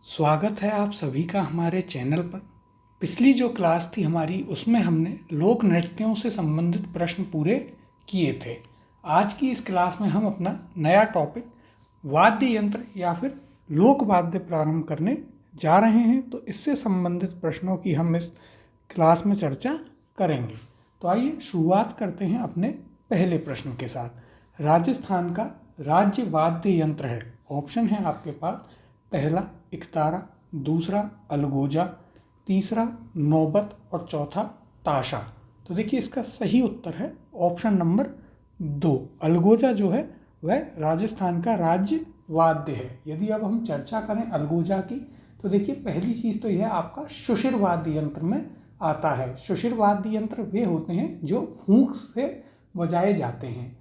स्वागत है आप सभी का हमारे चैनल पर। पिछली जो क्लास थी हमारी उसमें हमने लोक नृत्यों से संबंधित प्रश्न पूरे किए थे। आज की इस क्लास में हम अपना नया टॉपिक वाद्य यंत्र या फिर लोक वाद्य प्रारंभ करने जा रहे हैं। तो इससे संबंधित प्रश्नों की हम इस क्लास में चर्चा करेंगे। तो आइए शुरुआत करते हैं अपने पहले प्रश्न के साथ। राजस्थान का राज्य वाद्य यंत्र है। ऑप्शन है आपके पास, पहला इकतारा, दूसरा अलगोजा, तीसरा नौबत और चौथा ताशा। तो देखिए इसका सही उत्तर है ऑप्शन नंबर 2। अलगोजा जो है वह राजस्थान का राज्य वाद्य है। यदि अब हम चर्चा करें अलगोजा की तो देखिए पहली चीज़ तो यह आपका शुशिर वाद्य यंत्र में आता है। शुशिर वाद्य यंत्र वे होते हैं जो फूंक से बजाए जाते हैं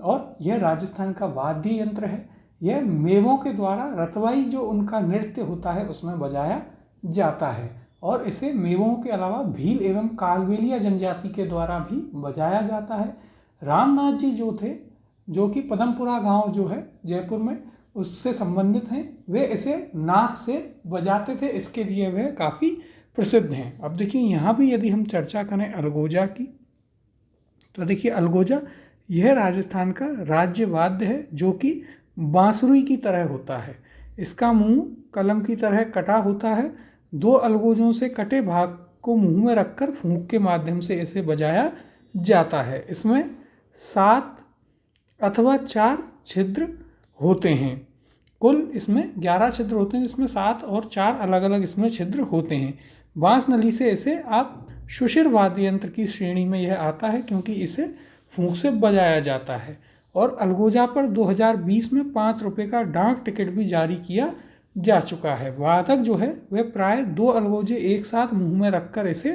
और यह राजस्थान का वाद्य यंत्र है। यह मेवों के द्वारा रतवाई जो उनका नृत्य होता है उसमें बजाया जाता है और इसे मेवों के अलावा भील एवं कालबेलिया जनजाति के द्वारा भी बजाया जाता है। रामनाथ जी जो थे, जो कि पदमपुरा गांव जो है जयपुर में उससे संबंधित हैं, वे इसे नाक से बजाते थे। इसके लिए वे काफ़ी प्रसिद्ध हैं। अब देखिए यहाँ भी यदि हम चर्चा करें अलगोजा की तो देखिए अलगोजा यह राजस्थान का राज्य वाद्य है जो कि बांसुरी की तरह होता है। इसका मुंह कलम की तरह कटा होता है। 2 अलगोजों से कटे भाग को मुंह में रखकर फूंक के माध्यम से इसे बजाया जाता है। इसमें 7 अथवा 4 छिद्र होते हैं। कुल इसमें 11 छिद्र होते हैं जिसमें 7 और 4 अलग अलग इसमें छिद्र होते हैं। बांस नली से इसे आप शुशिर वाद्य यंत्र की श्रेणी में यह आता है क्योंकि इसे फूंक से बजाया जाता है। और अलगोजा पर 2020 में 5 रुपये का डाक टिकट भी जारी किया जा चुका है। वादक जो है वह प्राय 2 अलगोजे एक साथ मुंह में रखकर इसे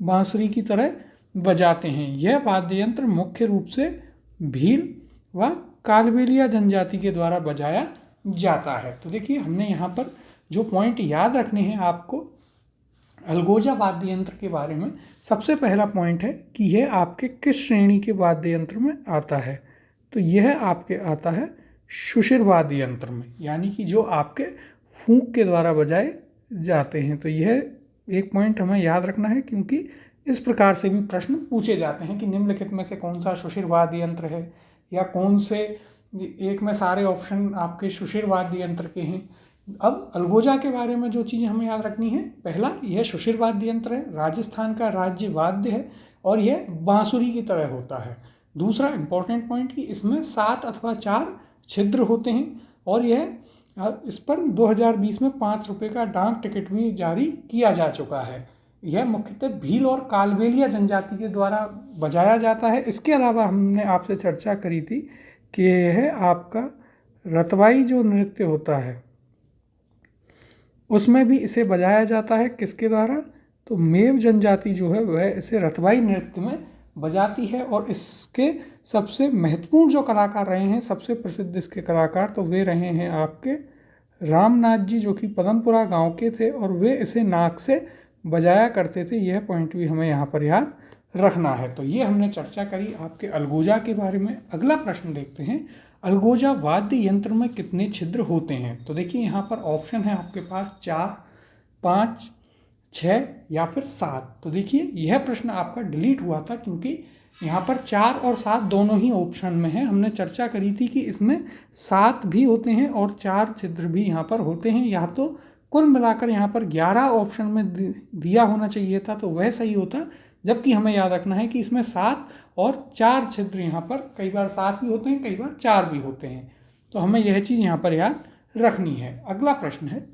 बांसुरी की तरह बजाते हैं। यह वाद्य यंत्र मुख्य रूप से भील व कालबेलिया जनजाति के द्वारा बजाया जाता है। तो देखिए हमने यहाँ पर जो पॉइंट याद रखने हैं आपको अलगोजा वाद्य यंत्र के बारे में, सबसे पहला पॉइंट है कि यह आपके किस श्रेणी के वाद्य यंत्र में आता है। तो यह आपके आता है शुशिर वाद्य यंत्र में, यानी कि जो आपके फूंक के द्वारा बजाए जाते हैं। तो यह एक पॉइंट हमें याद रखना है क्योंकि इस प्रकार से भी प्रश्न पूछे जाते हैं कि निम्नलिखित में से कौन सा शुशिर वाद्य यंत्र है या कौन से एक में सारे ऑप्शन आपके शुशिर वाद्य यंत्र के हैं। अब अलगोजा के बारे में जो चीज़ें हमें याद रखनी है, पहला यह शुशिर वाद्य यंत्र है, राजस्थान का राज्य वाद्य है और यह बांसुरी की तरह होता है। दूसरा इंपॉर्टेंट पॉइंट कि इसमें 7 अथवा 4 छिद्र होते हैं और यह इस पर 2020 में 5 रुपये का डाक टिकट भी जारी किया जा चुका है। यह मुख्यतः भील और कालबेलिया जनजाति के द्वारा बजाया जाता है। इसके अलावा हमने आपसे चर्चा करी थी कि यह आपका रतवाई जो नृत्य होता है उसमें भी इसे बजाया जाता है। किसके द्वारा? तो मेव जनजाति जो है वह इसे रतवाई नृत्य में बजाती है और इसके सबसे महत्वपूर्ण जो कलाकार रहे हैं, सबसे प्रसिद्ध इसके कलाकार, तो वे रहे हैं आपके रामनाथ जी जो कि पदमपुरा गांव के थे और वे इसे नाक से बजाया करते थे। यह पॉइंट भी हमें यहाँ पर याद रखना है। तो ये हमने चर्चा करी आपके अलगोजा के बारे में। अगला प्रश्न देखते हैं, अलगोजा वाद्य यंत्र में कितने छिद्र होते हैं। तो देखिए यहाँ पर ऑप्शन है आपके पास 4, 5, 6 या फिर 7। तो देखिए यह प्रश्न आपका डिलीट हुआ था क्योंकि यहाँ पर 4 और 7 दोनों ही ऑप्शन में है। हमने चर्चा करी थी कि इसमें 7 भी होते हैं और 4 छिद्र भी यहाँ पर होते हैं। या तो कुल मिलाकर यहाँ पर 11 ऑप्शन में दिया होना चाहिए था तो वह सही होता, जबकि हमें याद रखना है कि इसमें 7 और 4 छिद्र यहाँ पर कई बार 7 भी होते हैं, कई बार 4 भी होते हैं। तो हमें यह चीज़ यहाँ पर याद रखनी है। अगला प्रश्न है,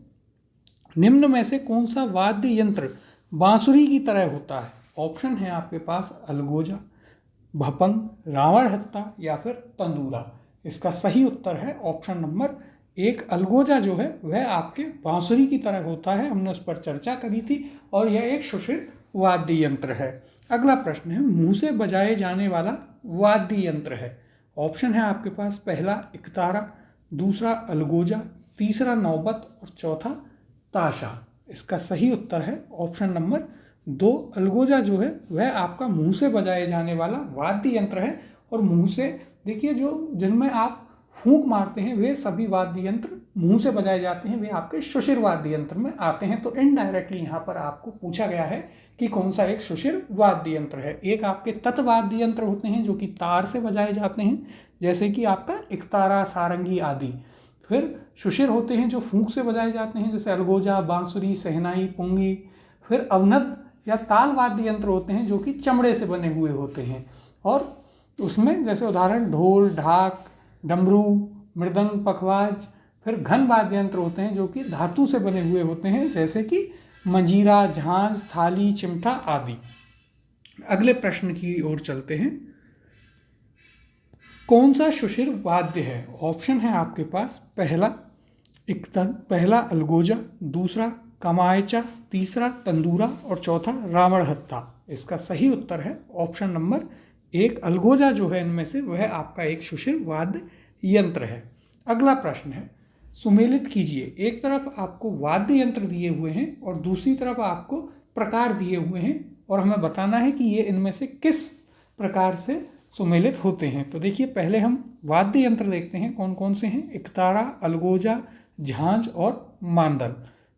निम्न में से कौन सा वाद्य यंत्र बांसुरी की तरह होता है। ऑप्शन है आपके पास अलगोजा, भपंग, रावण हत्ता या फिर तंदूरा। इसका सही उत्तर है ऑप्शन नंबर 1। अलगोजा जो है वह आपके बांसुरी की तरह होता है, हमने उस पर चर्चा करी थी और यह एक शुशिर वाद्य यंत्र है। अगला प्रश्न है, मुंह से बजाए जाने वाला वाद्य यंत्र है। ऑप्शन है आपके पास, पहला इकतारा, दूसरा अलगोजा, तीसरा नौबत और चौथा ताशा। इसका सही उत्तर है ऑप्शन नंबर 2। अलगोजा जो है वह आपका मुंह से बजाए जाने वाला वाद्य यंत्र है और मुंह से देखिए जो जिनमें आप फूंक मारते हैं वे सभी वाद्य यंत्र मुंह से बजाए जाते हैं वे आपके शुशिर वाद्य यंत्र में आते हैं। तो इनडायरेक्टली यहाँ पर आपको पूछा गया है कि कौन सा एक शुशिर वाद्य यंत्र है। एक आपके तत्वाद्य यंत्र होते हैं जो कि तार से बजाए जाते हैं, जैसे कि आपका एकतारा, सारंगी आदि। फिर शुशिर होते हैं जो फूंक से बजाए जाते हैं, जैसे अलगोजा, बांसुरी, शहनाई, पुंगी। फिर अवनद या ताल वाद्य यंत्र होते हैं जो कि चमड़े से बने हुए होते हैं, और उसमें जैसे उदाहरण ढोल, ढाक, डमरू, मृदंग, पखवाज। फिर घन वाद्य यंत्र होते हैं जो कि धातु से बने हुए होते हैं, जैसे कि मंजीरा, झांझ, थाली, चिमटा आदि। अगले प्रश्न की ओर चलते हैं। कौन सा शुशिर वाद्य है? ऑप्शन है आपके पास, पहला अलगोजा, दूसरा कमायचा, तीसरा तंदूरा और चौथा रावणहत्था। इसका सही उत्तर है ऑप्शन नंबर 1, अलगोजा जो है इनमें से वह आपका एक शुशिर वाद्य यंत्र है। अगला प्रश्न है, सुमेलित कीजिए। एक तरफ आपको वाद्य यंत्र दिए हुए हैं और दूसरी तरफ आपको प्रकार दिए हुए हैं, और हमें बताना है कि ये इनमें से किस प्रकार से सुमेलित होते हैं। तो देखिए, पहले हम वाद्य यंत्र देखते हैं कौन कौन से हैं। एकतारा, अलगोजा, झांझ और मांदल।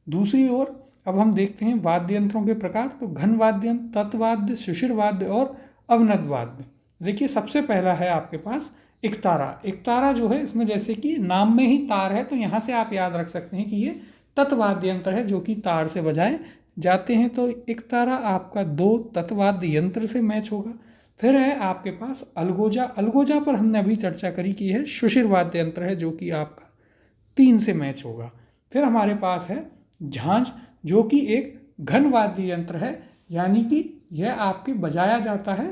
दूसरी ओर अब हम देखते हैं वाद्य यंत्रों के प्रकार। तो घन वाद्य यंत्र, तत्वाद्य, शुशिर वाद्य और अवनद वाद्य। देखिए, सबसे पहला है आपके पास एकतारा। एकतारा जो है इसमें जैसे कि नाम में ही तार है, तो यहाँ से आप याद रख सकते हैं कि ये तत्वाद्य यंत्र है जो कि तार से बजाए जाते हैं। तो एकतारा आपका 2 तत्वाद्य यंत्र से मैच होगा। फिर है आपके पास अलगोजा। अलगोजा पर हमने अभी चर्चा करी कि यह शुशिर वाद्य यंत्र है जो कि आपका 3 से मैच होगा। फिर हमारे पास है झांझ, जो कि एक घन वाद्य यंत्र है, यानी कि यह आपके बजाया जाता है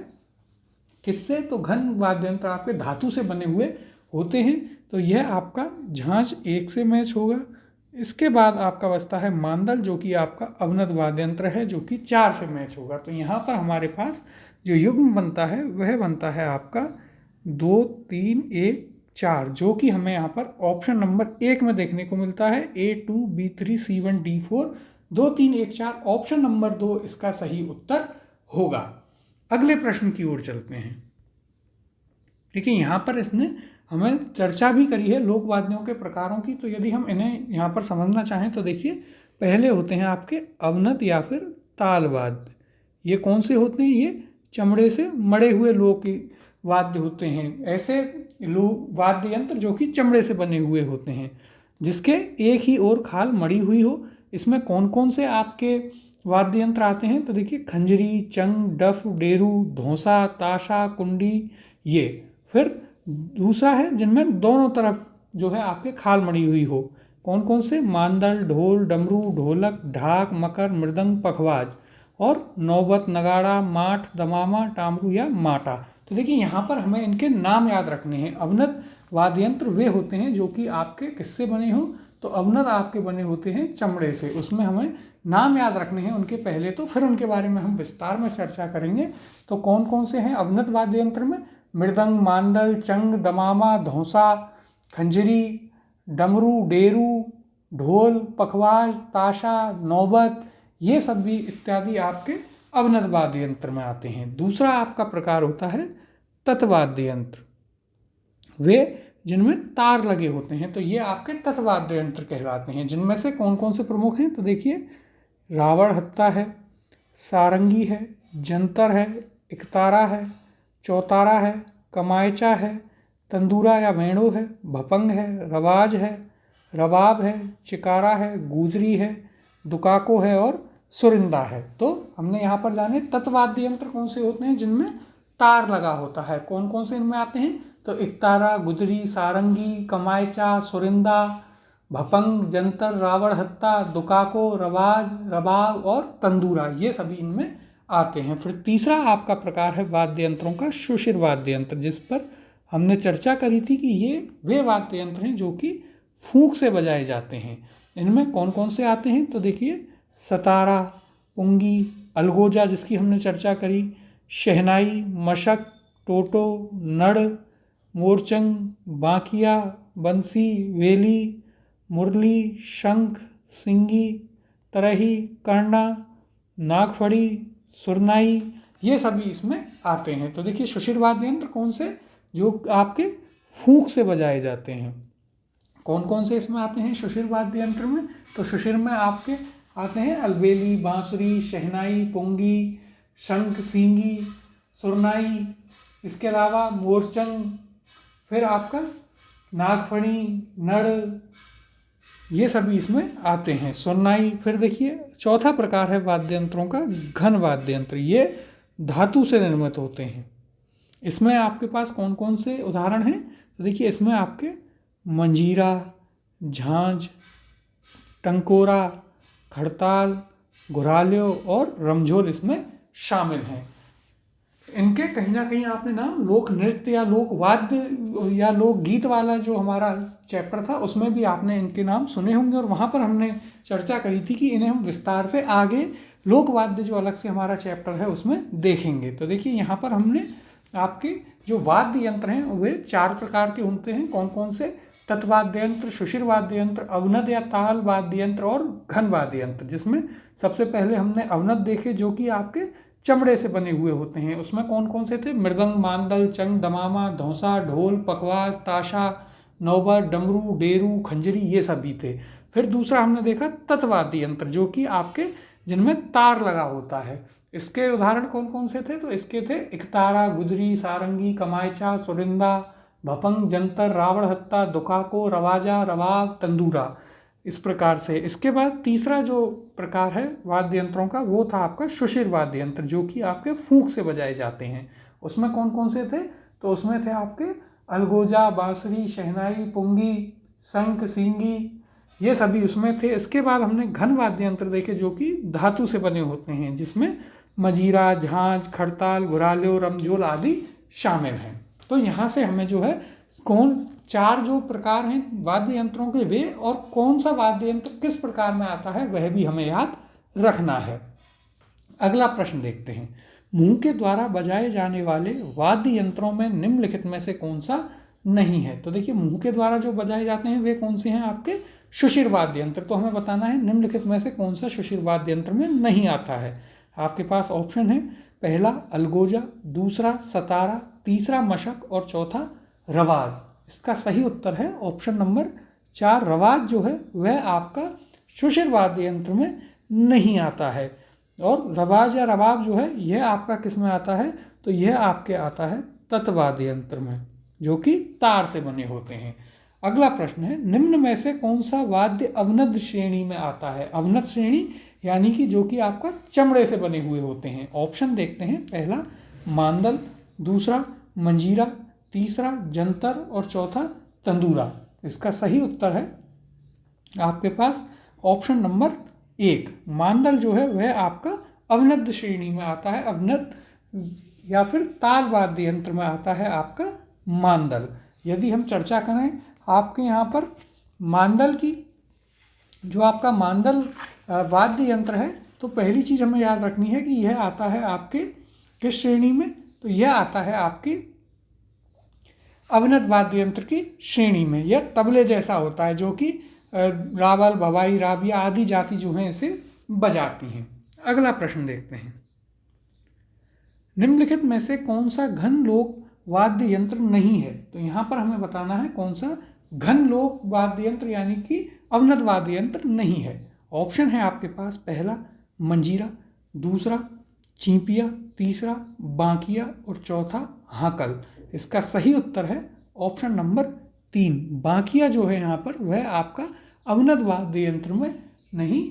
किससे? तो घन वाद्य यंत्र आपके धातु से बने हुए होते हैं, तो यह आपका झांझ 1 से मैच होगा। इसके बाद आपका बचता है मांदल, जो कि आपका अवनद वाद्य यंत्र है जो कि 4 से मैच होगा। तो यहाँ पर हमारे पास जो युग्म बनता है वह बनता है आपका 2, 3, 1, 4, जो कि हमें यहाँ पर ऑप्शन नंबर 1 में देखने को मिलता है। A2, B3, C1, D4, 2, 3, 1, 4। Option number 2 इसका सही उत्तर होगा। अगले प्रश्न की ओर चलते हैं। देखिए, यहाँ पर इसने हमें चर्चा भी करी है लोक वाद्यों के प्रकारों की। तो यदि हम इन्हें यहाँ पर समझना चाहें तो देखिए, पहले होते हैं आपके अवनद या फिर ताल वाद्य। ये कौन से होते हैं? ये चमड़े से मड़े हुए लोक वाद्य होते हैं। ऐसे वाद्य यंत्र जो कि चमड़े से बने हुए होते हैं, जिसके एक ही ओर खाल मड़ी हुई हो। इसमें कौन कौन से आपके वाद्य यंत्र आते हैं? तो देखिए, खंजरी, चंग, डफ, डेरू, धौंसा, ताशा, कुंडी, ये। फिर दूसरा है जिनमें दोनों तरफ जो है आपके खाल मड़ी हुई हो। कौन कौन से? मांदल, ढोल, डमरू, ढोलक, ढाक, मकर, मृदंग, पखवाज। और नौबत, नगाड़ा, माठ, दमामा, टामरू या माटा। तो देखिए, यहाँ पर हमें इनके नाम याद रखने हैं। अवनद वाद्य यंत्र वे होते हैं जो कि आपके किससे बने हों? तो अवनद आपके बने होते हैं चमड़े से। उसमें हमें नाम याद रखने हैं उनके पहले, तो फिर उनके बारे में हम विस्तार में चर्चा करेंगे। तो कौन कौन से हैं अवनद वाद्य यंत्र में? मृदंग, मांदल, चंग, दमामा, धौंसा, खंजरी, डमरू, डेरू, ढोल, पखवाज, ताशा, नौबत, ये सब भी इत्यादि आपके अवनद वाद्य यंत्र में आते हैं। दूसरा आपका प्रकार होता है तत्वाद्य यंत्र, वे जिनमें तार लगे होते हैं। तो ये आपके तत्वाद्य यंत्र कहलाते हैं। जिनमें से कौन कौन से प्रमुख हैं? तो देखिए, रावणहत्था है, सारंगी है, जंतर है, एकतारा है, चौतारा है, कमायचा है, तंदूरा या वेणु है, भपंग है, रवाज है, रबाब है, चिकारा है, गूजरी है, दुकाको है और सुरिंदा है। तो हमने यहाँ पर जाने तत्वाद्य यंत्र कौन से होते हैं जिनमें तार लगा होता है। कौन कौन से इनमें आते हैं? तो एकतारा, गुजरी, सारंगी, कमायचा, सुरिंदा, भपंग, जंतर, रावणहत्था, दुकाको, रवाज, रबाब और तंदूरा, ये सभी इनमें आते हैं। फिर तीसरा आपका प्रकार है वाद्य यंत्रों का शुशिर वाद्य यंत्र, जिस पर हमने चर्चा करी थी कि ये वे वाद्य यंत्र हैं जो कि फूंक से बजाए जाते हैं। इनमें कौन कौन से आते हैं? तो देखिए, सतारा, पुंगी, अलगोजा जिसकी हमने चर्चा करी, शहनाई, मशक, टोटो, नड़, मोरचंग, बांकिया, बंसी, वेली, मुरली, शंख, सिंगी, तरही, कर्णा, नागफड़ी, सुरनाई, ये सभी इसमें आते हैं। तो देखिए, शुशिर वाद्य यंत्र कौन से? जो आपके फूंक से बजाए जाते हैं। कौन कौन से इसमें आते हैं सुशिर वाद्य यंत्र में? तो सुशिर में आपके आते हैं अलबेली, बांसुरी, शहनाई, पुंगी, शंख, सींगी, सुरनाई, इसके अलावा मोरचंग, फिर आपका नागफणी, नड़, ये सभी इसमें आते हैं, सुरनाई। फिर देखिए चौथा प्रकार है वाद्य यंत्रों का घन वाद्य यंत्र। ये धातु से निर्मित होते हैं। इसमें आपके पास कौन कौन से उदाहरण हैं? तो देखिए इसमें आपके मंजीरा, झांझ, टंकोरा, खड़ताल, घुरालियो और रमझोल इसमें शामिल हैं। इनके कहीं ना कहीं आपने नाम लोक नृत्य या लोक वाद्य या लोक गीत वाला जो हमारा चैप्टर था उसमें भी आपने इनके नाम सुने होंगे, और वहाँ पर हमने चर्चा करी थी कि इन्हें हम विस्तार से आगे लोक वाद्य जो अलग से हमारा चैप्टर है उसमें देखेंगे। तो देखिए यहाँ पर हमने आपके जो वाद्य यंत्र हैं वे 4 प्रकार के होते हैं। कौन कौन से? तत्वाद्य यंत्र, सुशिर वाद्य यंत्र, अवनद या ताल वाद्य यंत्र और घन वाद्य यंत्र। जिसमें सबसे पहले हमने अवनद देखे जो कि आपके चमड़े से बने हुए होते हैं। उसमें कौन कौन से थे? मृदंग, मांदल, चंग, दमामा, धौंसा, ढोल, पखवाज, ताशा, नौबत, डमरू, डेरू, खंजरी, ये सभी थे। फिर दूसरा हमने देखा तत्वाद्य यंत्र जो कि आपके जिनमें तार लगा होता है। इसके उदाहरण कौन कौन से थे? तो इसके थे इकतारा, गुजरी, सारंगी, कमायचा, सुरिंदा, भपंग, जंतर, रावण हत्ता, दुकाको, रवाजा, रवाब, तंदूरा, इस प्रकार से। इसके बाद तीसरा जो प्रकार है वाद्य यंत्रों का वो था आपका सुशिर वाद्य यंत्र जो कि आपके फूंक से बजाए जाते हैं। उसमें कौन कौन से थे? तो उसमें थे आपके अलगोजा, बांसुरी, शहनाई, पुंगी, शंख, सींगी, ये सभी उसमें थे। इसके बाद हमने घन वाद्य यंत्र देखे जो कि धातु से बने होते हैं, जिसमें मजीरा, झांझ, खड़ताल, घुरालियो, रमझोल आदि शामिल हैं। तो यहाँ से हमें जो है कौन 4 जो प्रकार हैं वाद्य यंत्रों के वे और कौन सा वाद्य यंत्र किस प्रकार में आता है वह भी हमें याद रखना है। अगला प्रश्न देखते हैं। मुंह के द्वारा बजाए जाने वाले वाद्य यंत्रों में निम्नलिखित में से कौन सा नहीं है? तो देखिए मुंह के द्वारा जो बजाए जाते हैं वे कौन से हैं? आपके सुशिर वाद्य यंत्र। तो हमें बताना है निम्नलिखित में से कौन सा सुशिर वाद्य यंत्र में नहीं आता है। आपके पास ऑप्शन है, पहला अलगोजा, दूसरा सतारा, तीसरा मशक और चौथा रवाज। इसका सही उत्तर है ऑप्शन नंबर 4, रवाज जो है वह आपका सुशिर वाद्य यंत्र में नहीं आता है। और रवाज या रबाब जो है यह आपका किस में आता है? तो यह आपके आता है तत्वाद्य यंत्र में जो कि तार से बने होते हैं। अगला प्रश्न है, निम्न में से कौन सा वाद्य अवनद श्रेणी में आता है? अवनद श्रेणी यानी कि जो कि आपका चमड़े से बने हुए होते हैं। ऑप्शन देखते हैं, पहला मांदल, दूसरा मंजीरा, तीसरा जंतर और चौथा तंदूरा। इसका सही उत्तर है आपके पास ऑप्शन नंबर 1, मांदल जो है वह आपका अवनद श्रेणी में आता है। अवनद या फिर ताल वाद्य यंत्र में आता है आपका मांदल। यदि हम चर्चा करें आपके यहाँ पर मांदल की, जो आपका मांदल वाद्य यंत्र है, तो पहली चीज़ हमें याद रखनी है कि यह आता है आपके किस श्रेणी में? तो यह आता है आपकी अवनद वाद्य यंत्र की श्रेणी में। यह तबले जैसा होता है जो कि रावल, भवाई, राबिया आदि जाति जो हैं इसे बजाती हैं। अगला प्रश्न देखते हैं, निम्नलिखित में से कौन सा घन लोक वाद्य यंत्र नहीं है? तो यहाँ पर हमें बताना है कौन सा घन लोक वाद्य यंत्र यानी कि अवनद वाद्य यंत्र नहीं है। ऑप्शन है आपके पास, पहला मंजीरा, दूसरा चींपिया, तीसरा बांकिया और चौथा हाकल। इसका सही उत्तर है ऑप्शन नंबर 3, बांकिया जो है यहाँ पर वह आपका अवनद वाद्य यंत्र में नहीं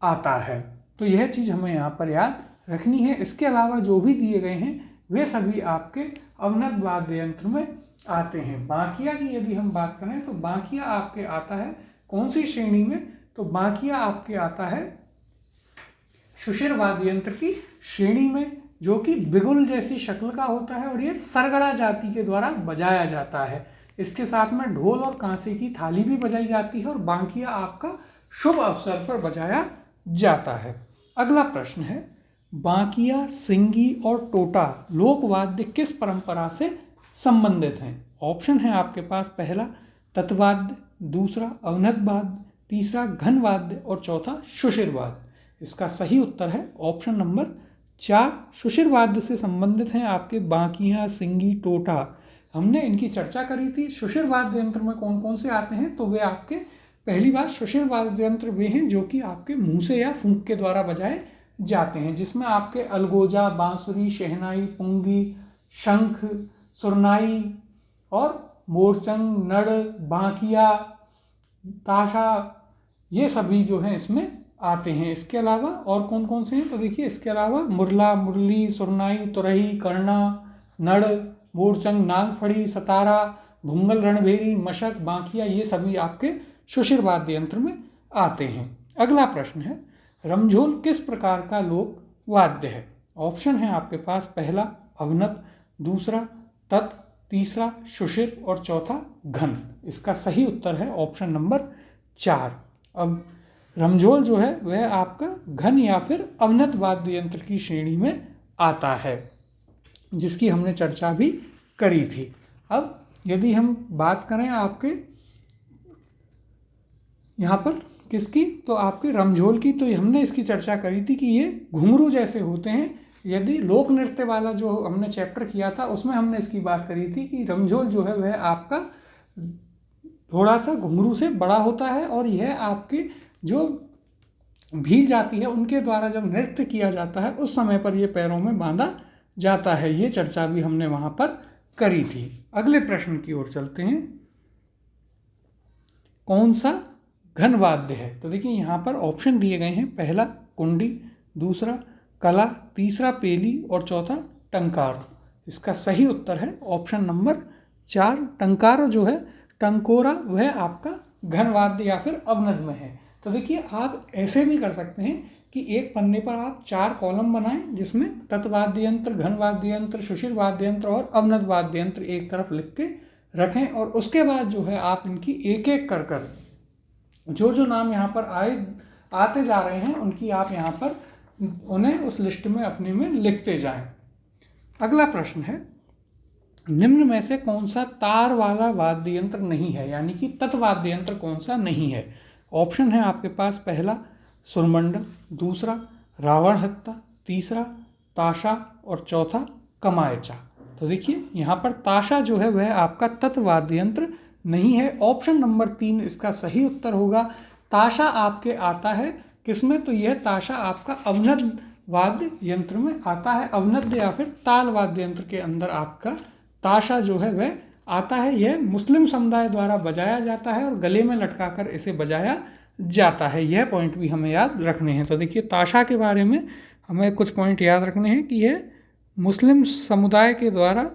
आता है। तो यह चीज़ हमें यहाँ पर याद रखनी है। इसके अलावा जो भी दिए गए हैं वे सभी आपके अवनद वाद्य यंत्र में आते हैं। बांकिया की यदि हम बात करें तो बांकिया आपके आता है कौन सी श्रेणी में? तो बांकिया आपके आता है सुशिर वाद्य यंत्र की श्रेणी में, जो कि बिगुल जैसी शक्ल का होता है और ये सरगड़ा जाति के द्वारा बजाया जाता है। इसके साथ में ढोल और कांसे की थाली भी बजाई जाती है और बांकिया आपका शुभ अवसर पर बजाया जाता है। अगला प्रश्न है, बांकिया, सिंगी और टोटा लोक वाद्य किस परंपरा से संबंधित हैं? ऑप्शन है आपके पास, पहला तत्वाद्य, दूसरा अवनद वाद्य, तीसरा घन वाद्य और चौथा सुशिर वाद्य। इसका सही उत्तर है ऑप्शन नंबर 4, सुशिर वाद्य से संबंधित हैं आपके बांकिया, सिंगी, टोटा। हमने इनकी चर्चा करी थी। सुशिर वाद्य यंत्र में कौन कौन से आते हैं, तो वे आपके पहली बात सुशिर वाद्य यंत्र वे हैं जो कि आपके मुंह से या फूंक के द्वारा बजाए जाते हैं, जिसमें आपके अलगोजा, बांसुरी, शहनाई, पुंगी, शंख, सुरनाई और मोरचंग, नड़, बांकिया, ताशा, ये सभी जो हैं इसमें आते हैं। इसके अलावा और कौन कौन से हैं, तो देखिए इसके अलावा मुरला, मुरली, सुरनाई, तुरही, कर्णा, नड़, मोरचंग, नागफड़ी, सतारा, भुंगल, रणभेरी, मशक, बांकिया, ये सभी आपके सुशिर वाद्य यंत्र में आते हैं। अगला प्रश्न है, रमझोल किस प्रकार का लोक वाद्य है? ऑप्शन है आपके पास, पहला अवनत, दूसरा तत्, तीसरा सुशिर और चौथा घन। इसका सही उत्तर है ऑप्शन नंबर 4। अब रमझोल जो है वह आपका घन या फिर अवनत वाद्य यंत्र की श्रेणी में आता है, जिसकी हमने चर्चा भी करी थी। अब यदि हम बात करें आपके यहाँ पर किसकी, तो आपके रमझोल की, तो हमने इसकी चर्चा करी थी कि ये घुंघरू जैसे होते हैं। यदि लोक नृत्य वाला जो हमने चैप्टर किया था उसमें हमने इसकी बात करी थी कि रमझोल जो है वह आपका थोड़ा सा घुंघरू से बड़ा होता है और यह आपके जो भील जाती है उनके द्वारा जब नृत्य किया जाता है उस समय पर यह पैरों में बांधा जाता है। ये चर्चा भी हमने वहाँ पर करी थी। अगले प्रश्न की ओर चलते हैं, कौन सा घन वाद्य है? तो देखिए यहाँ पर ऑप्शन दिए गए हैं, पहला कुंडी, दूसरा कला, तीसरा पेली और चौथा टंकार। इसका सही उत्तर है ऑप्शन नंबर 4, टंकार जो है, टंकोरा, वह आपका घन वाद्य या फिर अवनत में है। तो देखिए आप ऐसे भी कर सकते हैं कि एक पन्ने पर आप 4 कॉलम बनाएं, जिसमें तत्वाद्य यंत्र, घन वाद्य यंत्र, सुशिर वाद्य यंत्र और अवनत वाद्य यंत्र एक तरफ लिख के रखें, और उसके बाद जो है आप इनकी एक एक कर जो जो नाम यहाँ पर आते जा रहे हैं उनकी आप यहाँ पर उन्हें उस लिस्ट में अपने में लिखते जाएं। अगला प्रश्न है, निम्न में से कौन सा तार वाला वाद्य यंत्र नहीं है, यानी कि तत्वाद्य यंत्र कौन सा नहीं है? ऑप्शन है आपके पास, पहला सुरमंडल, दूसरा रावण हत्ता, तीसरा ताशा और चौथा कमायचा। तो देखिए यहाँ पर ताशा जो है वह आपका तत्वाद्य यंत्र नहीं है। ऑप्शन नंबर 3 इसका सही उत्तर होगा। ताशा आपके आता है किसमें, तो यह ताशा आपका अवनत वाद्य यंत्र में आता है। अवनत या फिर ताल वाद्य यंत्र के अंदर आपका ताशा जो है वह आता है। यह मुस्लिम समुदाय द्वारा बजाया जाता है और गले में लटकाकर इसे बजाया जाता है। यह पॉइंट भी हमें याद रखने हैं। तो देखिए ताशा के बारे में हमें कुछ पॉइंट याद रखने हैं कि यह मुस्लिम समुदाय के द्वारा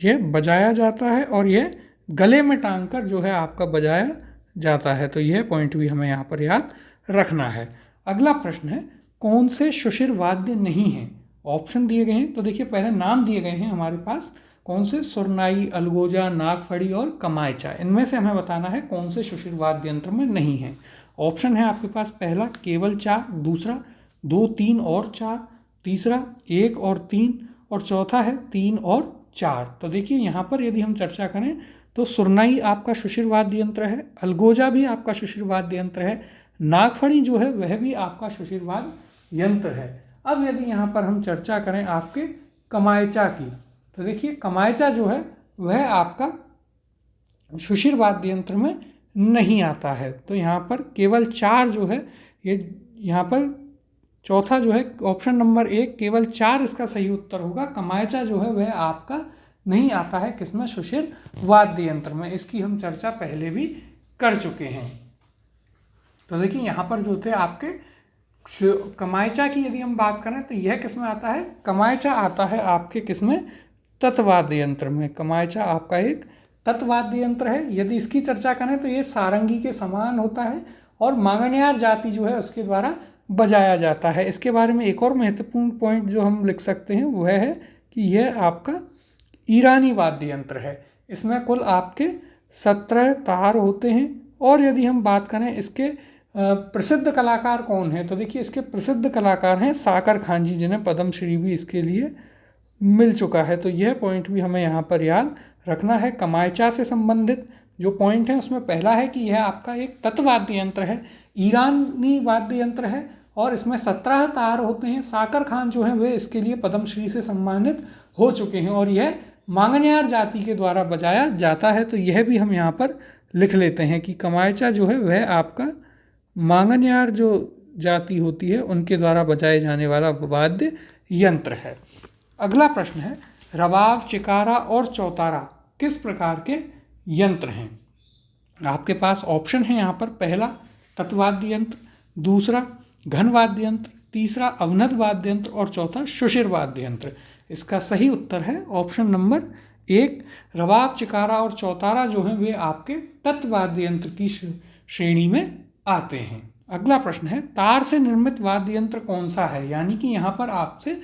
यह बजाया जाता है और यह गले में टांगकर जो है आपका बजाया जाता है। तो यह पॉइंट भी हमें यहाँ पर याद रखना है। अगला प्रश्न है, कौन से सुशिर वाद्य नहीं हैं? ऑप्शन दिए गए हैं, तो देखिए पहले नाम दिए गए हैं हमारे पास, कौन से, सुरनाई, अलगोजा, नागफड़ी और कमायचा। इनमें से हमें बताना है कौन से सुशिर वाद्य यंत्र में नहीं है। ऑप्शन है आपके पास, पहला केवल 4, दूसरा 2, 3 और 4, तीसरा 1 और 3 और चौथा है 3 और 4। तो देखिए यहाँ पर यदि हम चर्चा करें तो सुरनाई आपका सुशिर वाद्य यंत्र है, अलगोजा भी आपका सुशिर वाद्य यंत्र है, नागफड़ी जो है वह भी आपका सुशिर वाद्य यंत्र है। अब यदि यहाँ पर हम चर्चा करें आपके कमायचा की, तो देखिए कमायचा जो है वह आपका सुशिर वाद्य यंत्र में नहीं आता है। तो यहाँ पर केवल 4 जो है, ये यहाँ पर चौथा जो है ऑप्शन नंबर 1 केवल 4 इसका सही उत्तर होगा। कमायचा जो है वह आपका नहीं आता है किसमें, सुशिर वाद्य यंत्र में। इसकी हम चर्चा पहले भी कर चुके हैं। तो देखिए यहाँ पर जो थे आपके कमायचा की यदि हम बात करें तो यह किसमें आता है, कमायचा आता है आपके किसमें, तत्वाद्य यंत्र में। कमायचा आपका एक तत्वाद्य यंत्र है। यदि इसकी चर्चा करें तो ये सारंगी के समान होता है और मांगनियार जाति जो है उसके द्वारा बजाया जाता है। इसके बारे में एक और महत्वपूर्ण पॉइंट जो हम लिख सकते हैं वह है कि यह आपका ईरानी वाद्य यंत्र है। इसमें कुल आपके 17 तार होते हैं। और यदि हम बात करें इसके प्रसिद्ध कलाकार कौन हैं, तो देखिए इसके प्रसिद्ध कलाकार हैं साकर खान जी, जिन्हें पद्मश्री भी इसके लिए मिल चुका है। तो यह पॉइंट भी हमें यहाँ पर याद रखना है। कमायचा से संबंधित जो पॉइंट है उसमें पहला है कि यह आपका एक तत्वाद्य यंत्र है, ईरानी वाद्य यंत्र है और इसमें 17 तार होते हैं। साकर खान जो हैं वे इसके लिए पद्मश्री से सम्मानित हो चुके हैं और यह मांगन्यार जाति के द्वारा बजाया जाता है। तो यह भी हम यहाँ पर लिख लेते हैं कि कमायचा जो है वह आपका मांगन्यार जो जाति होती है उनके द्वारा बजाए जाने वाला वाद्य यंत्र है। अगला प्रश्न है, रबाब, चिकारा और चौतारा किस प्रकार के यंत्र हैं? आपके पास ऑप्शन है यहाँ पर, पहला तत्वाद्य यंत्र, दूसरा घन वाद्य यंत्र, तीसरा अवनद वाद्य यंत्र और चौथा शुशिर वाद्य यंत्र। इसका सही उत्तर है ऑप्शन नंबर 1। रबाब, चिकारा और चौतारा जो हैं वे आपके तत्वाद्य यंत्र की श्रेणी में आते हैं। अगला प्रश्न है, तार से निर्मित वाद्य यंत्र कौन सा है? यानी कि यहाँ पर आपसे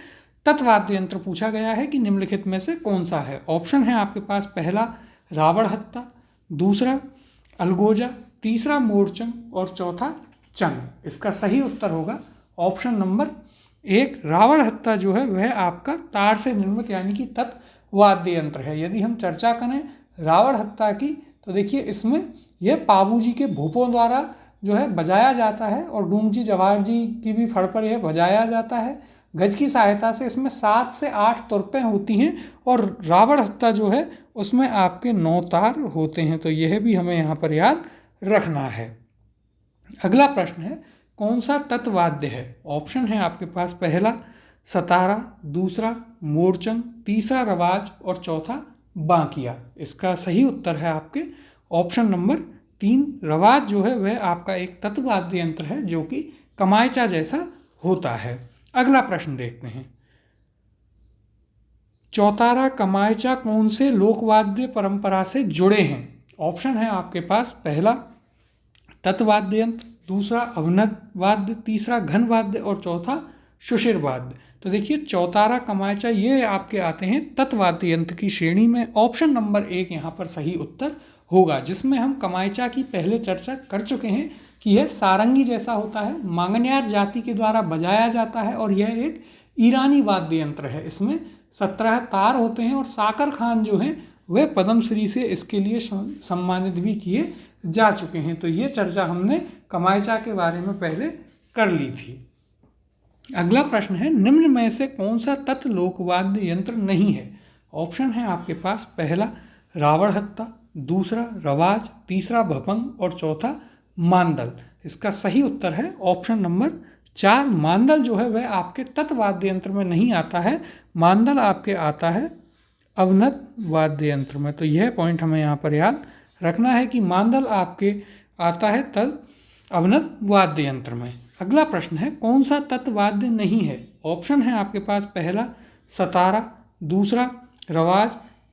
तत्वाद्य यंत्र पूछा गया है कि निम्नलिखित में से कौन सा है। ऑप्शन है आपके पास, पहला रावण हत्ता, दूसरा अलगोजा, तीसरा मोरचंग और चौथा चंग। इसका सही उत्तर होगा ऑप्शन नंबर 1। रावण हत्ता जो है वह आपका तार से निर्मित यानी कि तत्वाद्य यंत्र है। यदि हम चर्चा करें रावण हत्ता की तो देखिए इसमें यह पाबूजी के भूपों द्वारा जो है बजाया जाता है और डूंगजी जवाहर जी की भी फड़ पर यह बजाया जाता है। गज की सहायता से इसमें 7 से 8 तुरपें होती हैं और रावण हत्ता जो है उसमें आपके 9 तार होते हैं। तो यह भी हमें यहाँ पर याद रखना है। अगला प्रश्न है, कौन सा तत्वाद्य है? ऑप्शन है आपके पास, पहला सतारा, दूसरा मोरचंग, तीसरा रवाज और चौथा बांकिया। इसका सही उत्तर है आपके ऑप्शन नंबर 3। रवाज जो है वह आपका एक तत्वाद्य यंत्र है जो कि कमायचा जैसा होता है। अगला प्रश्न देखते हैं, चौतारा, कमायचा कौन से लोकवाद्य परंपरा से जुड़े हैं? ऑप्शन है आपके पास, पहला तत्वाद्य यंत्र, दूसरा अवनद वाद्य, तीसरा घन वाद्य और चौथा शुशिर वाद्य। तो देखिए चौतारा, कमायचा ये आपके आते हैं तत्वाद्य यंत्र की श्रेणी में। ऑप्शन नंबर 1 यहाँ पर सही उत्तर होगा, जिसमें हम कमायचा की पहले चर्चा कर चुके हैं कि यह सारंगी जैसा होता है, मांगन्यार जाति के द्वारा बजाया जाता है और यह एक ईरानी वाद्य यंत्र है। इसमें 17 तार होते हैं और साकर खान जो हैं वह पद्मश्री से इसके लिए सम्मानित भी किए जा चुके हैं। तो ये चर्चा हमने कमायचा के बारे में पहले कर ली थी। अगला प्रश्न है, निम्न में से कौन सा तत् लोकवाद्य यंत्र नहीं है? ऑप्शन है आपके पास, पहला रावण हत्ता, दूसरा रवाज, तीसरा भपंग और चौथा मांदल। इसका सही उत्तर है ऑप्शन नंबर 4। मांदल जो है वह आपके तत्वाद्य यंत्र में नहीं आता है, मांदल आपके आता है अवनद वाद्य यंत्र में। तो यह पॉइंट हमें यहाँ पर याद रखना है कि मांदल आपके आता है अवनद वाद्य यंत्र में। अगला प्रश्न है, कौन सा तत्वाद्य नहीं है? ऑप्शन है आपके पास, पहला सतारा, दूसरा रवाज,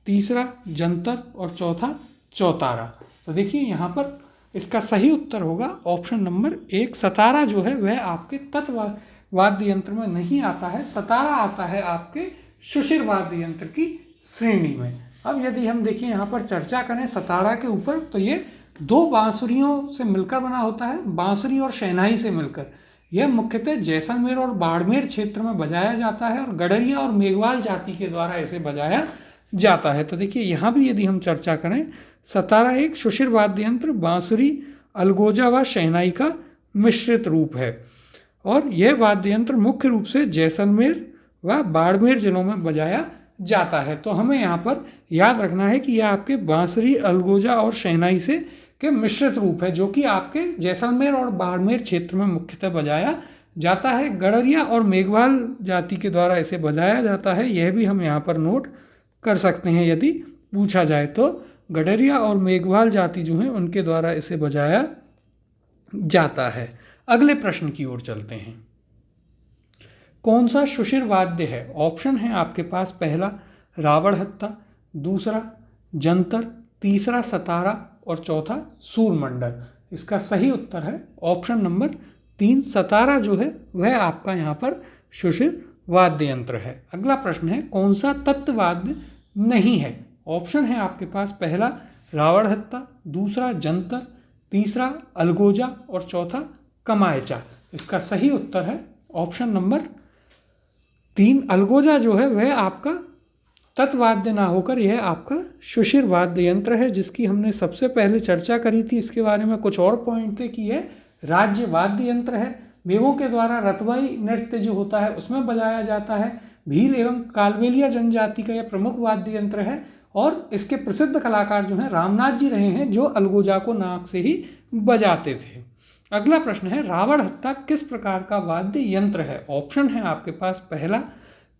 तीसरा जंतर और चौथा चौतारा। तो देखिए यहाँ पर इसका सही उत्तर होगा ऑप्शन नंबर 1। सतारा जो है वह आपके तत्वाद्य यंत्र में नहीं आता है, सतारा आता है आपके शुशिर वाद्य यंत्र की श्रेणी में। अब यदि हम देखिए यहाँ पर चर्चा करें सतारा के ऊपर, तो ये 2 बांसुरियों से मिलकर बना होता है, बांसुरी और शहनाई से मिलकर। यह मुख्यतः जैसलमेर और बाड़मेर क्षेत्र में बजाया जाता है और गडरिया और मेघवाल जाति के द्वारा इसे बजाया जाता है। तो देखिए यहाँ भी यदि हम चर्चा करें, सतारा एक शुशिर वाद्य यंत्र बांसुरी, अलगोजा व शहनाई का मिश्रित रूप है और यह वाद्य यंत्र मुख्य रूप से जैसलमेर व बाड़मेर जिलों में बजाया जाता है। तो हमें यहाँ पर याद रखना है कि यह आपके बांसुरी, अलगोजा और शहनाई से के मिश्रित रूप है जो कि आपके जैसलमेर और बाड़मेर क्षेत्र में मुख्यतः बजाया जाता है। गडरिया और मेघवाल जाति के द्वारा इसे बजाया जाता है, यह भी हम यहाँ पर नोट कर सकते हैं यदि पूछा जाए तो। गडरिया और मेघवाल जाति जो हैं उनके द्वारा इसे बजाया जाता है। अगले प्रश्न की ओर चलते हैं, कौन सा शुशिर वाद्य है? ऑप्शन है आपके पास, पहला रावण हत्ता, दूसरा जंतर, तीसरा सतारा और चौथा सूरमंडल। इसका सही उत्तर है ऑप्शन नंबर 3। सतारा जो है वह आपका यहाँ पर शुशिर वाद्य यंत्र है। अगला प्रश्न है, कौन सा तत्वाद्य नहीं है? ऑप्शन है आपके पास, पहला रावण हत्ता, दूसरा जंतर, तीसरा अलगोजा और चौथा कमायचा। इसका सही उत्तर है ऑप्शन नंबर 3। अलगोजा जो है वह आपका तत्वाद्य ना होकर यह आपका शुशिर वाद्य यंत्र है, जिसकी हमने सबसे पहले चर्चा करी थी। इसके बारे में कुछ और पॉइंट थे कि यह राज्य वाद्य यंत्र है, मेवों के द्वारा रतवाई नृत्य जो होता है उसमें बजाया जाता है, भील एवं कालबेलिया जनजाति का यह प्रमुख वाद्य यंत्र है और इसके प्रसिद्ध कलाकार जो हैं रामनाथ जी रहे हैं, जो अलगोजा को नाक से ही बजाते थे। अगला प्रश्न है, रावण हत्ता किस प्रकार का वाद्य यंत्र है? ऑप्शन है आपके पास, पहला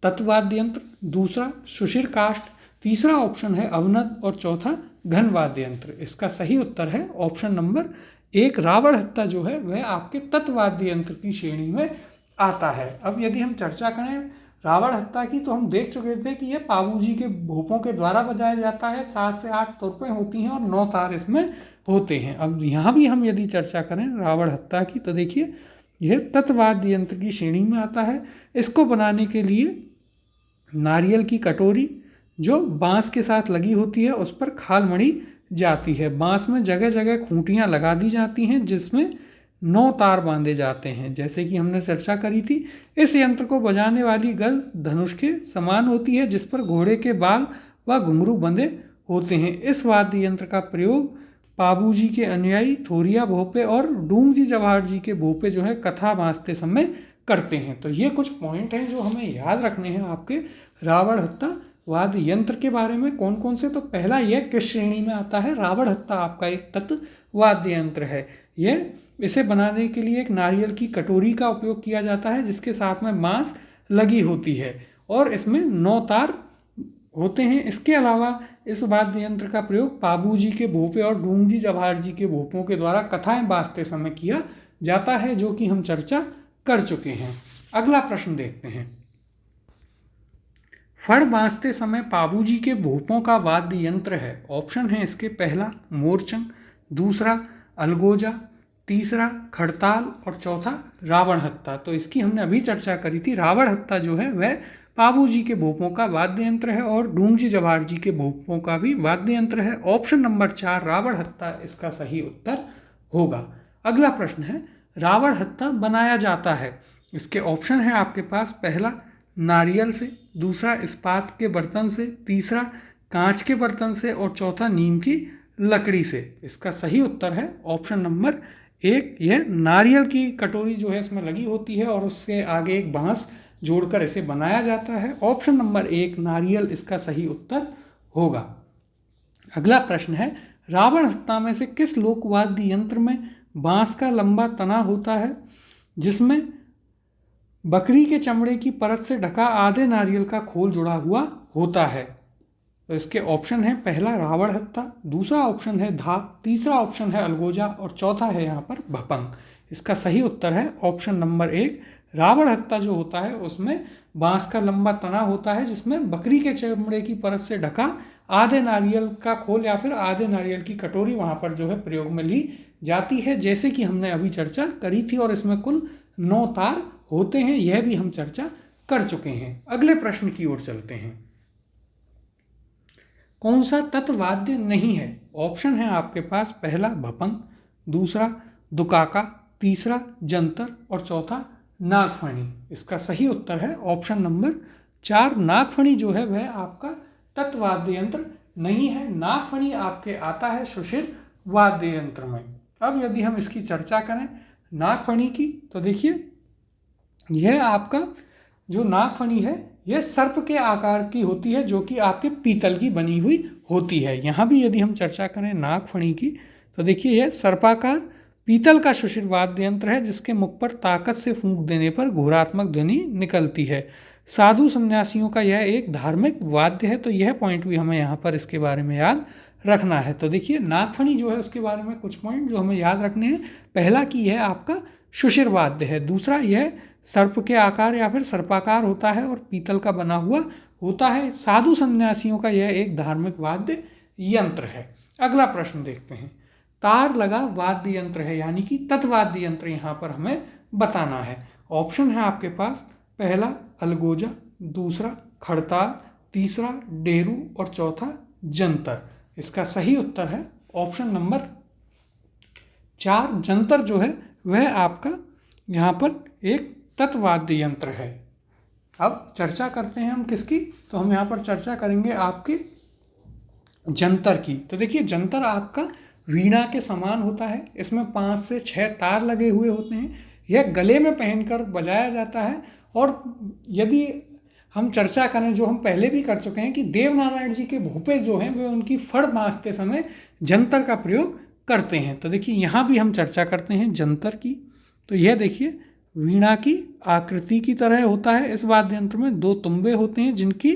तत्वाद्य यंत्र, दूसरा सुशिर काष्ठ, तीसरा ऑप्शन है अवनद और चौथा घन वाद्य यंत्र। इसका सही उत्तर है ऑप्शन नंबर 1, रावण हत्ता जो है वह आपके तत्वाद्य यंत्र की श्रेणी में आता है। अब यदि हम चर्चा करें रावण हत्ता की, तो हम देख चुके थे कि यह पाबूजी के भोपों के द्वारा बजाया जाता है। 7 से 8 तुरपें होती हैं और 9 तार इसमें होते हैं। अब यहाँ भी हम यदि चर्चा करें रावण हत्ता की, तो देखिए यह तत्वाद्य यंत्र की श्रेणी में आता है। इसको बनाने के लिए नारियल की कटोरी जो बांस के साथ लगी होती है उस पर खाल मढ़ी जाती है। बांस में जगह जगह खूंटियाँ लगा दी जाती हैं जिसमें 9 तार बांधे जाते हैं, जैसे कि हमने चर्चा करी थी। इस यंत्र को बजाने वाली गज धनुष के समान होती है जिस पर घोड़े के बाल व घुंघरू बंधे होते हैं। इस वाद्य यंत्र का प्रयोग पाबूजी के अनुयायी थोरिया भोपे और डूंगजी जवाहर जी के भोपे जो है कथा बांधते समय करते हैं। तो ये कुछ पॉइंट हैं जो हमें याद रखने हैं आपके रावण हत्ता वाद्य यंत्र के बारे में। कौन कौन से? तो पहला, यह किस श्रेणी में आता है? रावण हत्ता आपका एक तत्वाद्य यंत्र है। यह इसे बनाने के लिए एक नारियल की कटोरी का उपयोग किया जाता है जिसके साथ में बांस लगी होती है और इसमें 9 तार होते हैं। इसके अलावा इस वाद्य यंत्र का प्रयोग पाबूजी के भोपे और डूंगजी जवाहर जी के भोपों के द्वारा कथाएं बांधते समय किया जाता है, जो कि हम चर्चा कर चुके हैं। अगला प्रश्न देखते हैं, फड़ बांधते समय पाबूजी के भोपों का वाद्य यंत्र है। ऑप्शन है इसके, पहला मोरचंग, दूसरा अलगोजा, तीसरा खड़ताल और चौथा रावण हत्ता। तो इसकी हमने अभी चर्चा करी थी। रावण हत्ता जो है वह पाबूजी के भोपों का वाद्य यंत्र है और डूंगजी जवाहर जी के भोपों का भी वाद्य यंत्र है। ऑप्शन नंबर 4 रावण हत्ता इसका सही उत्तर होगा। अगला प्रश्न है, रावण हत्ता बनाया जाता है। इसके ऑप्शन है आपके पास, पहला नारियल से, दूसरा इस्पात के बर्तन से, तीसरा कांच के बर्तन से और चौथा नीम की लकड़ी से। इसका सही उत्तर है ऑप्शन नंबर 1, यह नारियल की कटोरी जो है इसमें लगी होती है और उसके आगे एक बांस जोड़कर इसे बनाया जाता है। ऑप्शन नंबर 1 नारियल इसका सही उत्तर होगा। अगला प्रश्न है, रावण हत्ता में से किस लोकवाद्य यंत्र में बांस का लंबा तना होता है जिसमें बकरी के चमड़े की परत से ढका आधे नारियल का खोल जुड़ा हुआ होता है? तो इसके ऑप्शन है, पहला रावण हत्ता, दूसरा ऑप्शन है धाक, तीसरा ऑप्शन है अलगोजा और चौथा है यहाँ पर भपंग। इसका सही उत्तर है ऑप्शन नंबर 1 रावण हत्ता जो होता है उसमें बांस का लंबा तना होता है जिसमें बकरी के चमड़े की परत से ढका आधे नारियल का खोल या फिर आधे नारियल की कटोरी वहाँ पर जो है प्रयोग में ली जाती है, जैसे कि हमने अभी चर्चा करी थी। और इसमें कुल 9 तार होते हैं, यह भी हम चर्चा कर चुके हैं। अगले प्रश्न की ओर चलते हैं, कौन सा तत्वाद्य नहीं है? ऑप्शन है आपके पास, पहला भपंग, दूसरा दुकाका, तीसरा जंतर और चौथा नागफणी। इसका सही उत्तर है ऑप्शन नंबर 4 नागफणी जो है वह आपका तत्वाद्य यंत्र नहीं है। नागफणी आपके आता है सुशिर वाद्य यंत्र में। अब यदि हम इसकी चर्चा करें नागफणी की, तो देखिए यह आपका जो नागफणी है यह सर्प के आकार की होती है जो कि आपके पीतल की बनी हुई होती है। यहाँ भी यदि हम चर्चा करें नागफणी की, तो देखिए यह सर्पाकार पीतल का सुशिर वाद्य यंत्र है जिसके मुख पर ताकत से फूंक देने पर घोरात्मक ध्वनि निकलती है। साधु सन्यासियों का यह एक धार्मिक वाद्य है, तो यह पॉइंट भी हमें यहाँ पर इसके बारे में याद रखना है। तो देखिए नागफणी जो है उसके बारे में कुछ पॉइंट जो हमें याद रखने हैं। पहला कि यह आपका सुशिर वाद्य है, दूसरा यह सर्प के आकार या फिर सर्पाकार होता है और पीतल का बना हुआ होता है। साधु सन्यासियों का यह एक धार्मिक वाद्य यंत्र है। अगला प्रश्न देखते हैं, तार लगा वाद्य यंत्र है यानी कि तत्वाद्य यंत्र यहाँ पर हमें बताना है। ऑप्शन है आपके पास, पहला अलगोजा, दूसरा खड़ताल, तीसरा डेरू और चौथा जंतर। इसका सही उत्तर है ऑप्शन नंबर 4 जंतर जो है वह आपका यहाँ पर एक तत्वाद्य यंत्र है। अब चर्चा करते हैं हम किसकी, तो हम यहाँ पर चर्चा करेंगे आपके जंतर की। तो देखिए जंतर आपका वीणा के समान होता है, इसमें 5 से 6 तार लगे हुए होते हैं। यह गले में पहनकर बजाया जाता है और यदि हम चर्चा करें, जो हम पहले भी कर चुके हैं, कि देवनारायण जी के भोपे जो हैं वे उनकी फड़ बाँधते समय जंतर का प्रयोग करते हैं। तो देखिए यहाँ भी हम चर्चा करते हैं जंतर की। तो यह देखिए वीणा की आकृति की तरह होता है। इस वाद्य यंत्र में 2 तुम्बे होते हैं जिनकी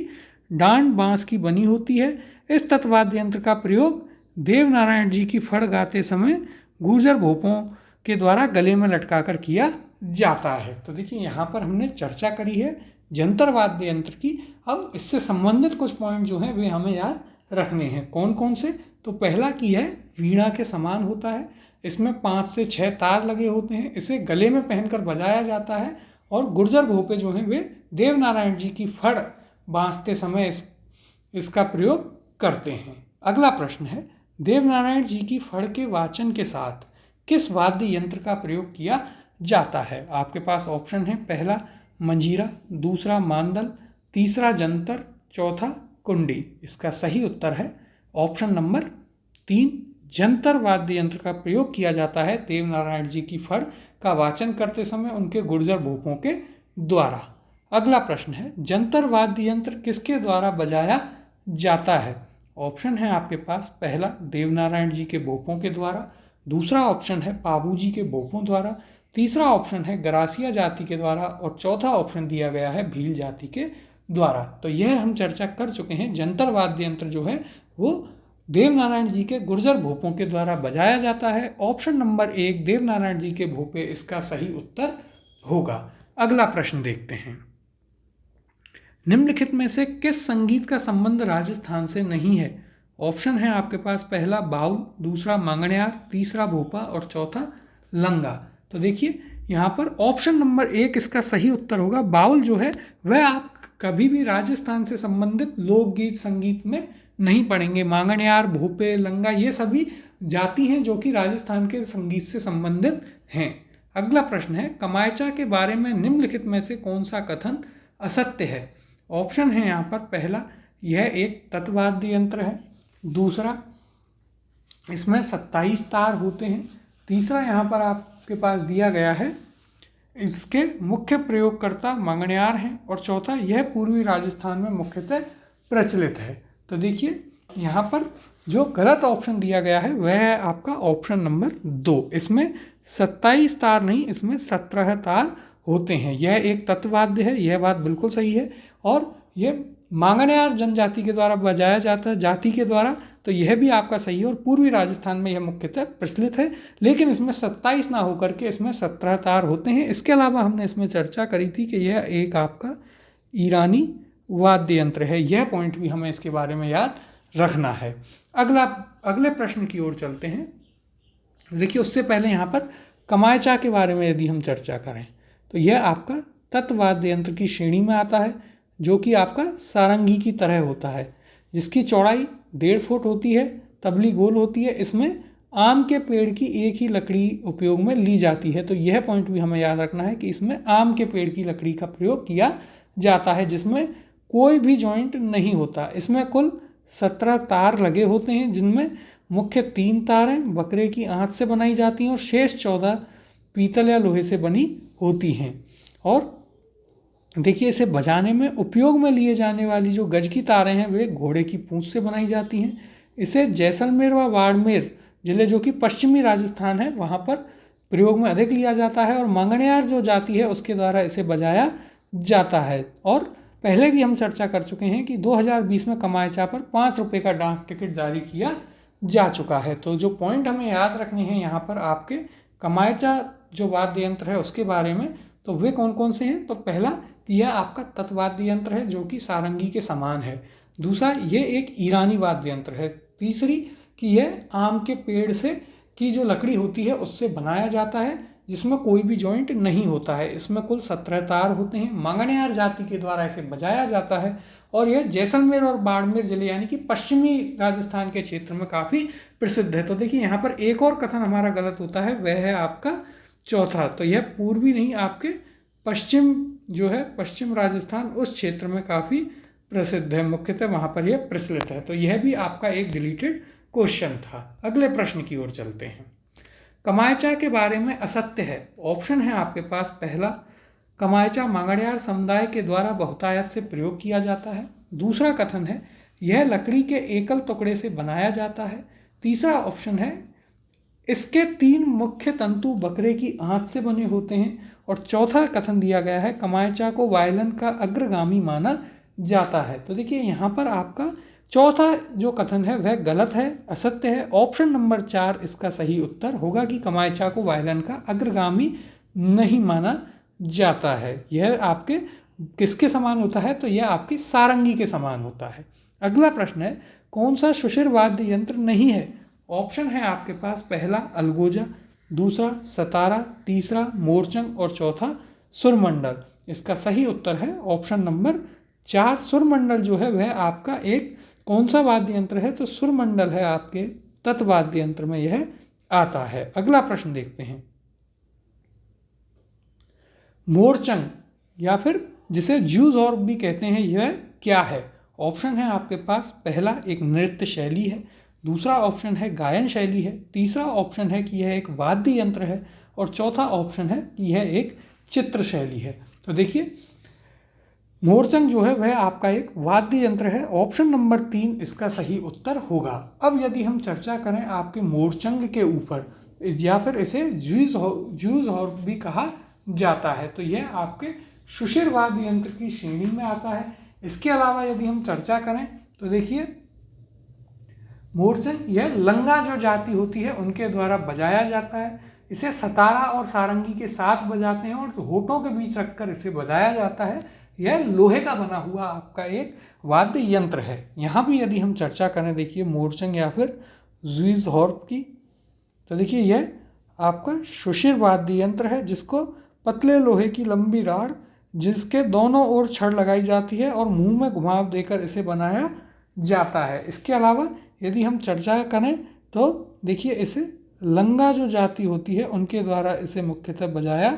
डांड बाँस की बनी होती है। इस तत्वाद्य यंत्र का प्रयोग देवनारायण जी की फड़ गाते समय गुर्जर भोपों के द्वारा गले में लटकाकर किया जाता है। तो देखिए यहाँ पर हमने चर्चा करी है जंतर वाद्य यंत्र की। अब इससे संबंधित कुछ पॉइंट जो हैं वे हमें याद रखने हैं। कौन कौन से? तो पहला की है वीणा के समान होता है। इसमें 5 से 6 तार लगे होते हैं। इसे गले में पहनकर बजाया जाता है और गुर्जर भोपे जो हैं वे देवनारायण जी की फड़ बाँधते समय इसका प्रयोग करते हैं। अगला प्रश्न है, देवनारायण जी की फड़ के वाचन के साथ किस वाद्य यंत्र का प्रयोग किया जाता है? आपके पास ऑप्शन है, पहला मंजीरा, दूसरा मांदल, तीसरा जंतर, चौथा कुंडी। इसका सही उत्तर है ऑप्शन नंबर 3, जंतर वाद्य यंत्र का प्रयोग किया जाता है देवनारायण जी की फड़ का वाचन करते समय उनके गुर्जर भोपों के द्वारा। अगला प्रश्न है, जंतर वाद्य यंत्र किसके द्वारा बजाया जाता है? ऑप्शन है आपके पास, पहला देवनारायण जी के भोपों के द्वारा, दूसरा ऑप्शन है पाबू जी के भोपों द्वारा, तीसरा ऑप्शन है गरासिया जाति के द्वारा और चौथा ऑप्शन दिया गया है भील जाति के द्वारा। तो यह हम चर्चा कर चुके हैं। जंतर वाद्य यंत्र जो है वो देवनारायण जी के गुर्जर भोपों के द्वारा बजाया जाता है। ऑप्शन नंबर 1 देवनारायण जी के भोपे इसका सही उत्तर होगा। अगला प्रश्न देखते हैं, निम्नलिखित में से किस संगीत का संबंध राजस्थान से नहीं है? ऑप्शन है आपके पास, पहला बाउल, दूसरा मांगणियार, तीसरा भोपा और चौथा लंगा। तो देखिए यहाँ पर ऑप्शन नंबर 1 इसका सही उत्तर होगा। बाउल जो है वह आप कभी भी राजस्थान से संबंधित लोकगीत संगीत में नहीं पढ़ेंगे। मांगणियार, भोपे, लंगा ये सभी जाति हैं जो कि राजस्थान के संगीत से संबंधित हैं। अगला प्रश्न है, कमायचा के बारे में निम्नलिखित में से कौन सा कथन असत्य है? ऑप्शन है यहाँ पर, पहला यह एक तत्वाद्य यंत्र है, दूसरा इसमें 27 तार होते हैं, तीसरा यहाँ पर आपके पास दिया गया है इसके मुख्य प्रयोगकर्ता मांगणियार हैं और चौथा यह पूर्वी राजस्थान में मुख्यतः प्रचलित है। तो देखिए यहाँ पर जो गलत ऑप्शन दिया गया है वह है आपका ऑप्शन नंबर 2। इसमें 27 तार नहीं, इसमें 17 तार होते हैं। यह एक तत्वाद्य है, यह बात बिल्कुल सही है। और यह मांगणियार जनजाति के द्वारा बजाया जाता है, जाति के द्वारा, तो यह भी आपका सही है और पूर्वी राजस्थान में यह मुख्यतः प्रचलित है। लेकिन इसमें 27 ना होकर के इसमें 17 तार होते हैं। इसके अलावा हमने इसमें चर्चा करी थी कि यह एक आपका ईरानी वाद्य यंत्र है। यह पॉइंट भी हमें इसके बारे में याद रखना है। अगले प्रश्न की ओर चलते हैं। देखिए उससे पहले यहाँ पर कमायचा के बारे में यदि हम चर्चा करें तो यह आपका तत्वाद्य यंत्र की श्रेणी में आता है, जो कि आपका सारंगी की तरह होता है, जिसकी चौड़ाई 1.5 फुट होती है, तबली गोल होती है। इसमें आम के पेड़ की एक ही लकड़ी उपयोग में ली जाती है। तो यह पॉइंट भी हमें याद रखना है कि इसमें आम के पेड़ की लकड़ी का प्रयोग किया जाता है, जिसमें कोई भी जॉइंट नहीं होता। इसमें कुल 17 तार लगे होते हैं, जिनमें मुख्य 3 तारें बकरे की आंत से बनाई जाती हैं और शेष 14 पीतल या लोहे से बनी होती हैं। और देखिए इसे बजाने में उपयोग में लिए जाने वाली जो गज की तारें हैं वे घोड़े की पूंछ से बनाई जाती हैं। इसे जैसलमेर व बाड़मेर जिले, जो कि पश्चिमी राजस्थान है, वहाँ पर प्रयोग में अधिक लिया जाता है और मांगणियार जो जाति है उसके द्वारा इसे बजाया जाता है। और पहले भी हम चर्चा कर चुके हैं कि 2020 में कमायचा पर 5 रुपये का डाक टिकट जारी किया जा चुका है। तो जो पॉइंट हमें याद रखने हैं यहाँ पर आपके कमायचा जो वाद्य यंत्र है उसके बारे में, तो वे कौन कौन से हैं? तो पहला यह आपका तत्वाद्य यंत्र है जो कि सारंगी के समान है। दूसरा ये एक ईरानी वाद्य यंत्र है। तीसरी कि यह आम के पेड़ से की जो लकड़ी होती है उससे बनाया जाता है, जिसमें कोई भी जॉइंट नहीं होता है। इसमें कुल 17 तार होते हैं। मांगणियार जाति के द्वारा इसे बजाया जाता है और यह जैसलमेर और बाड़मेर जिले यानी कि पश्चिमी राजस्थान के क्षेत्र में काफ़ी प्रसिद्ध है। तो देखिए यहाँ पर एक और कथन हमारा गलत होता है, वह है आपका चौथा। तो यह पूर्वी नहीं, आपके पश्चिम जो है पश्चिम राजस्थान उस क्षेत्र में काफ़ी प्रसिद्ध है, मुख्यतः वहाँ पर यह प्रचलित है। तो यह भी आपका एक डिलीटेड क्वेश्चन था। अगले प्रश्न की ओर चलते हैं। कमायचा के बारे में असत्य है। ऑप्शन है आपके पास, पहला कमायचा मांगड़ियार समुदाय के द्वारा बहुतायत से प्रयोग किया जाता है। दूसरा कथन है यह लकड़ी के एकल टुकड़े से बनाया जाता है। तीसरा ऑप्शन है इसके 3 मुख्य तंतु बकरे की आंत से बने होते हैं। और चौथा कथन दिया गया है कमायचा को वायलिन का अग्रगामी माना जाता है। तो देखिए यहाँ पर आपका चौथा जो कथन है वह गलत है, असत्य है। ऑप्शन नंबर 4 इसका सही उत्तर होगा कि कमायचा को वायलिन का अग्रगामी नहीं माना जाता है। यह आपके किसके समान होता है, तो यह आपकी सारंगी के समान होता है। अगला प्रश्न है कौन सा सुशिर वाद्य यंत्र नहीं है। ऑप्शन है आपके पास पहला अलगोजा, दूसरा सतारा, तीसरा मोरचंग और चौथा सुरमंडल। इसका सही उत्तर है ऑप्शन नंबर 4 सुरमंडल जो है वह आपका एक कौन सा वाद्य यंत्र है, तो सुरमंडल है आपके तत्वाद्य यंत्र में यह आता है। अगला प्रश्न देखते हैं मोरचंग या फिर जिसे ज्यूज और भी कहते हैं यह क्या है। ऑप्शन है आपके पास पहला एक नृत्य शैली है, दूसरा ऑप्शन है गायन शैली है, तीसरा ऑप्शन है कि यह एक वाद्य यंत्र है और चौथा ऑप्शन है कि यह एक चित्र शैली है। तो देखिए मोरचंग जो है वह आपका एक वाद्य यंत्र है। ऑप्शन नंबर 3 इसका सही उत्तर होगा। अब यदि हम चर्चा करें आपके मोरचंग के ऊपर या फिर इसे ज्यूज हॉर्प भी कहा जाता है, तो यह आपके सुशिर वाद्य यंत्र की श्रेणी में आता है। इसके अलावा यदि हम चर्चा करें तो देखिए मोरचंग यह लंगा जो जाति होती है उनके द्वारा बजाया जाता है। इसे सतारा और सारंगी के साथ बजाते हैं और होठों के बीच रखकर इसे बजाया जाता है। यह लोहे का बना हुआ आपका एक वाद्य यंत्र है। यहाँ भी यदि हम चर्चा करें देखिए मोरचंग या फिर ज्यूज हॉर्प की, तो देखिए यह आपका सुशिर वाद्य यंत्र है जिसको पतले लोहे की लंबी राड जिसके दोनों ओर छड़ लगाई जाती है और मुंह में घुमाव देकर इसे बनाया जाता है। इसके अलावा यदि हम चर्चा करें तो देखिए इसे लंगा जो जाति होती है उनके द्वारा इसे मुख्यतः बजाया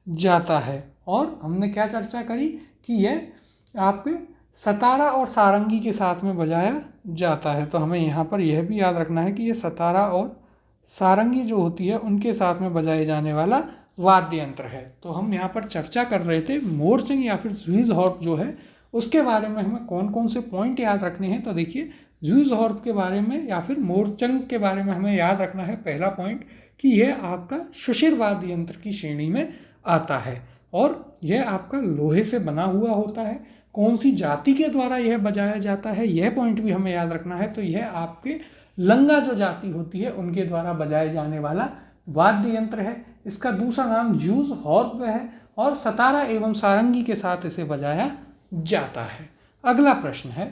जाता है। और हमने क्या चर्चा करी कि यह आपके सतारा और सारंगी के साथ में बजाया जाता है। तो हमें यहाँ पर यह भी याद रखना है कि यह सतारा और सारंगी जो होती है उनके साथ में बजाए जाने वाला वाद्य यंत्र है। तो हम यहाँ पर चर्चा कर रहे थे मोरचंग या फिर ज्यूज हॉर्प जो है उसके बारे में हमें कौन कौन से पॉइंट याद रखने हैं। तो देखिए ज्यूज हॉर्प के बारे में या फिर मोरचंग के बारे में हमें याद रखना है पहला पॉइंट कि यह आपका सुशिर वाद्य यंत्र की श्रेणी में आता है और यह आपका लोहे से बना हुआ होता है। कौन सी जाति के द्वारा यह बजाया जाता है यह पॉइंट भी हमें याद रखना है। तो यह आपके लंगा जो जाति होती है उनके द्वारा बजाए जाने वाला वाद्य यंत्र है। इसका दूसरा नाम ज्यूज हॉर्प है और सतारा एवं सारंगी के साथ इसे बजाया जाता है। अगला प्रश्न है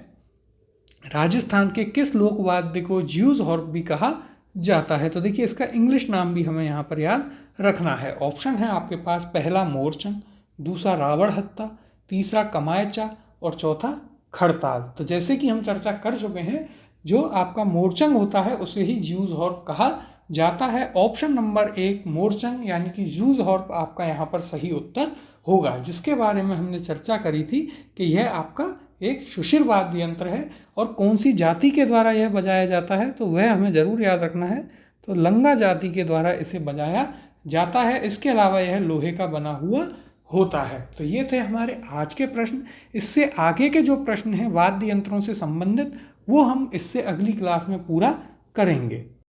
राजस्थान के किस लोक वाद्य को ज्यूज हॉर्प भी कहा जाता है। तो देखिए इसका इंग्लिश नाम भी हमें यहाँ पर याद रखना है। ऑप्शन है आपके पास पहला मोरचंग, दूसरा रावण हत्ता, तीसरा कमायचा और चौथा खड़ताल। तो जैसे कि हम चर्चा कर चुके हैं जो आपका मोरचंग होता है उसे ही ज्यूज हॉर्प कहा जाता है। ऑप्शन नंबर 1 मोरचंग यानी कि ज्यूज हॉर्प आपका यहाँ पर सही उत्तर होगा, जिसके बारे में हमने चर्चा करी थी कि यह आपका एक सुशिर वाद्य यंत्र है। और कौन सी जाति के द्वारा यह बजाया जाता है तो वह हमें ज़रूर याद रखना है, तो लंगा जाति के द्वारा इसे बजाया जाता है। इसके अलावा यह लोहे का बना हुआ होता है। तो ये थे हमारे आज के प्रश्न। इससे आगे के जो प्रश्न हैं वाद्य यंत्रों से संबंधित वो हम इससे अगली क्लास में पूरा करेंगे।